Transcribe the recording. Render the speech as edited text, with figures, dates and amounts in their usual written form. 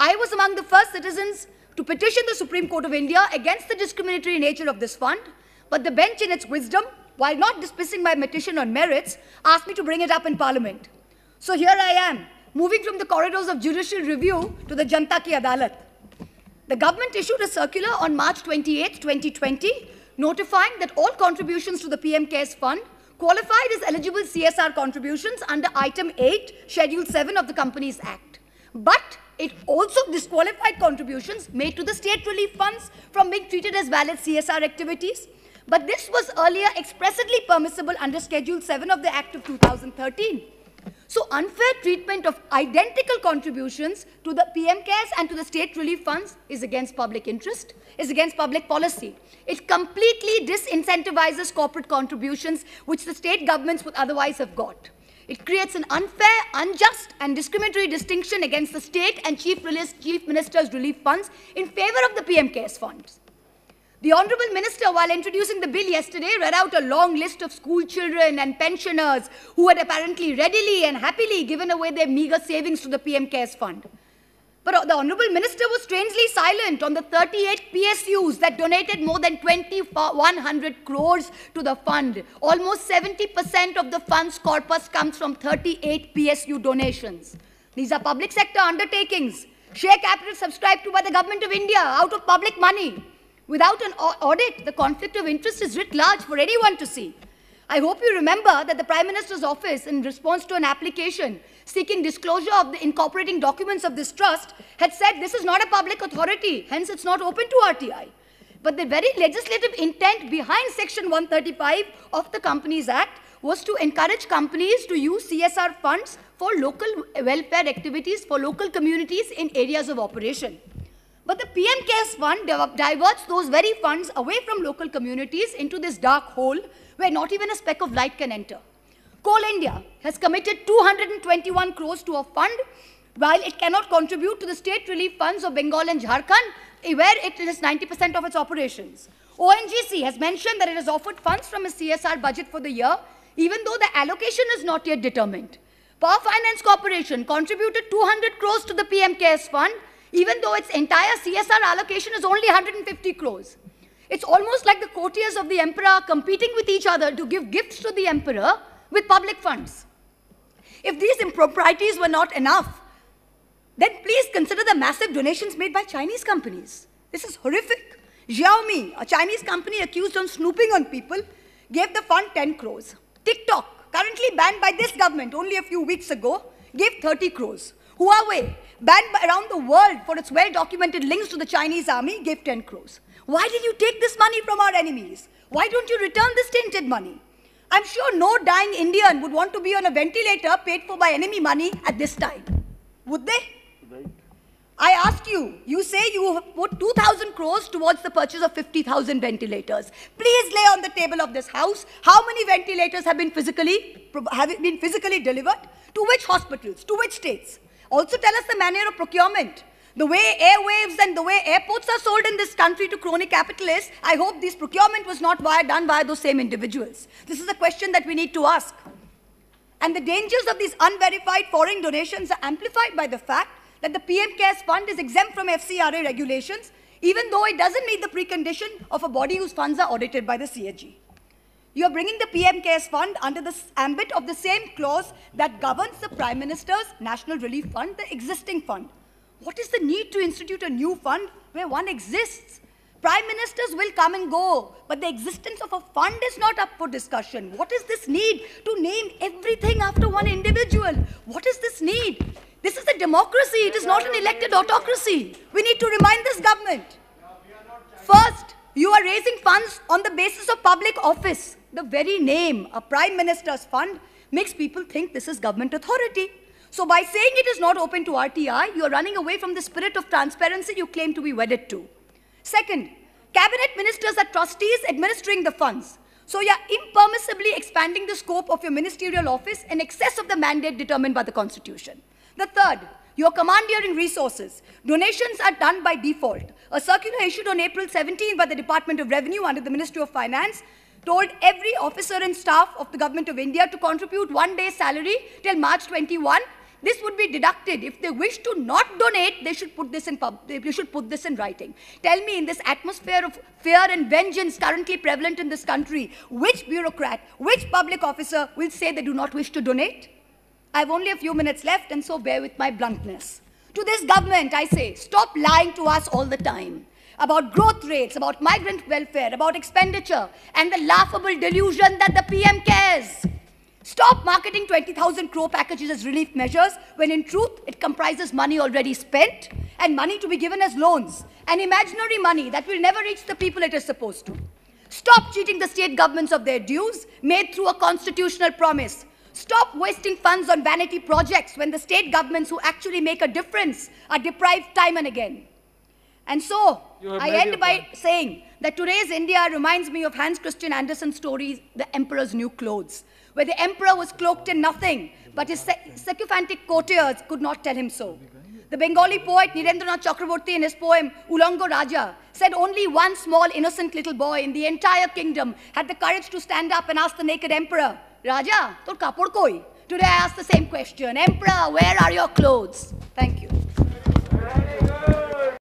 I was among the first citizens to petition the Supreme Court of India against the discriminatory nature of this fund, but the bench in its wisdom, while not dismissing my petition on merits, asked me to bring it up in Parliament. So here I am, moving from the corridors of judicial review to the Janta Ki Adalat. The government issued a circular on March 28, 2020, notifying that all contributions to the PM CARES Fund qualified as eligible CSR contributions under Item 8, Schedule 7 of the Companies Act. But it also disqualified contributions made to the state relief funds from being treated as valid CSR activities. But this was earlier expressly permissible under Schedule 7 of the Act of 2013. So unfair treatment of identical contributions to the PM CARES and to the state relief funds is against public interest, is against public policy. It completely disincentivizes corporate contributions which the state governments would otherwise have got. It creates an unfair, unjust and discriminatory distinction against the state and chief ministers' relief funds in favor of the PM CARES funds. The Honourable Minister, while introducing the bill yesterday, read out a long list of school children and pensioners who had apparently readily and happily given away their meagre savings to the PM CARES Fund. But the Honourable Minister was strangely silent on the 38 PSUs that donated more than 2,100 crores to the fund. Almost 70% of the fund's corpus comes from 38 PSU donations. These are public sector undertakings, share capital subscribed to by the Government of India out of public money. Without an audit, the conflict of interest is writ large for anyone to see. I hope you remember that the Prime Minister's office, in response to an application seeking disclosure of the incorporating documents of this trust, had said this is not a public authority, hence it's not open to RTI. But the very legislative intent behind Section 135 of the Companies Act was to encourage companies to use CSR funds for local welfare activities for local communities in areas of operation. But the PM CARES Fund diverts those very funds away from local communities into this dark hole where not even a speck of light can enter. Coal India has committed 221 crores to a fund while it cannot contribute to the state relief funds of Bengal and Jharkhand, where it is 90% of its operations. ONGC has mentioned that it has offered funds from its CSR budget for the year, even though the allocation is not yet determined. Power Finance Corporation contributed 200 crores to the PM CARES Fund, even though its entire CSR allocation is only 150 crores. It's almost like the courtiers of the emperor competing with each other to give gifts to the emperor with public funds. If these improprieties were not enough, then please consider the massive donations made by Chinese companies. This is horrific. Xiaomi, a Chinese company accused of snooping on people, gave the fund 10 crores. TikTok, currently banned by this government only a few weeks ago, gave 30 crores. Huawei, banned around the world for its well-documented links to the Chinese army, gave 10 crores. Why did you take this money from our enemies? Why don't you return this tainted money? I'm sure no dying Indian would want to be on a ventilator paid for by enemy money at this time. Would they? Right. I ask you, you say you have put 2,000 crores towards the purchase of 50,000 ventilators. Please lay on the table of this house how many ventilators have been physically delivered, to which hospitals, to which states. Also tell us the manner of procurement. The way airwaves and the way airports are sold in this country to crony capitalists, I hope this procurement was not done by those same individuals. This is a question that we need to ask. And the dangers of these unverified foreign donations are amplified by the fact that the PM CARES Fund is exempt from FCRA regulations, even though it doesn't meet the precondition of a body whose funds are audited by the CAG. You are bringing the PM CARES Fund under the ambit of the same clause that governs the Prime Minister's National Relief Fund, the existing fund. What is the need to institute a new fund where one exists? Prime Ministers will come and go, but the existence of a fund is not up for discussion. What is this need to name everything after one individual? What is this need? This is a democracy. It is not an elected autocracy. We need to remind this government. First, you are raising funds on the basis of public office. The very name, a Prime Minister's fund, makes people think this is government authority. So by saying it is not open to RTI, you are running away from the spirit of transparency you claim to be wedded to. Second, cabinet ministers are trustees administering the funds. So you are impermissibly expanding the scope of your ministerial office in excess of the mandate determined by the Constitution. The third, you are commandeering resources. Donations are done by default. A circular issued on April 17 by the Department of Revenue under the Ministry of Finance told every officer and staff of the Government of India to contribute 1 day's salary till March 21 this would be deducted. If they wish to not donate, they should put this in writing. Tell me, in this atmosphere of fear and vengeance currently prevalent in this country, which bureaucrat, which public officer will say they do not wish to donate? I have only a few minutes left, and so bear with my bluntness. To this government, I say, stop lying to us all the time about growth rates, about migrant welfare, about expenditure, and the laughable delusion that the PM cares. Stop marketing 20,000 crore packages as relief measures, when in truth it comprises money already spent and money to be given as loans, and imaginary money that will never reach the people it is supposed to. Stop cheating the state governments of their dues made through a constitutional promise. Stop wasting funds on vanity projects when the state governments who actually make a difference are deprived time and again. And so, I end by saying that today's India reminds me of Hans Christian Andersen's story, The Emperor's New Clothes, where the emperor was cloaked in nothing, but his sycophantic courtiers could not tell him so. The Bengali poet Nirendranath Chakraborty, in his poem Ulango Raja, said only one small innocent little boy in the entire kingdom had the courage to stand up and ask the naked emperor, Raja, tor kapod koi? Today I ask the same question, Emperor, where are your clothes? Thank you.